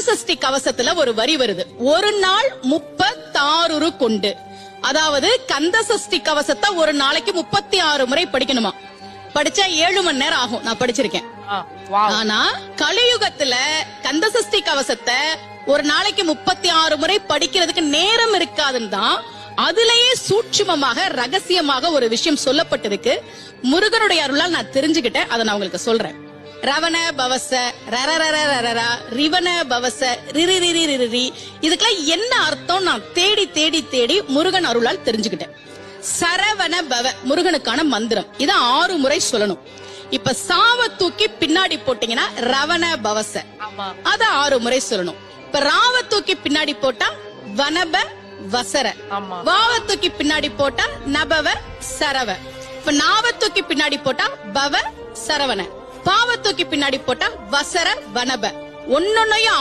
சஷ்டி கவசத்துல ஒரு வரி வருது, ஒரு நாள் 36 கொண்டு. அதாவது கந்த சஷ்டி கவசத்தை ஒரு நாளைக்கு 36 முறை படிக்கணுமா. படிச்சா 7 மணி நேரம் ஆகும். நான் படிச்சிருக்கேன். ஆனா கலியுகத்துல கந்த சஷ்டி கவசத்தை ஒரு நாளைக்கு 36 முறை படிக்கிறதுக்கு நேரம் இருக்காதுன்னு தான் அதுலயே சூட்சுமமாக ரகசியமாக ஒரு விஷயம் சொல்லப்பட்டிருக்கு. முருகனுடைய அருளால் நான் தெரிஞ்சுக்கிட்டேன். அதை நான் உங்களுக்கு சொல்றேன். ரவண பவச ரரரரரரரா ரிவன பவச ரிரிரிரிரிரி, இதுக்கெல்லாம் என்ன அர்த்தம் நான் தேடி தேடி தேடி முருகன் அருளால் தெரிஞ்சுக்கிட்டேன். சரவண பவ முருகனுக்கான மந்திரம். இத 6 முறை சொல்லணும். இப்ப சாவ தூக்கி பின்னாடி போட்டீங்கன்னா ரவண பவச, அத 6 முறை சொல்லணும். இப்ப ராவ தூக்கி பின்னாடி போட்டா வனப வசர, வாவ தூக்கி பின்னாடி போட்டா நபவ சரவ, இப்ப நாவ தூக்கி பின்னாடி போட்டா பவ சரவண, பாவ தூக்கி பின்னாடி போட்டா வசர வனப. ஒன்னொன்னையும்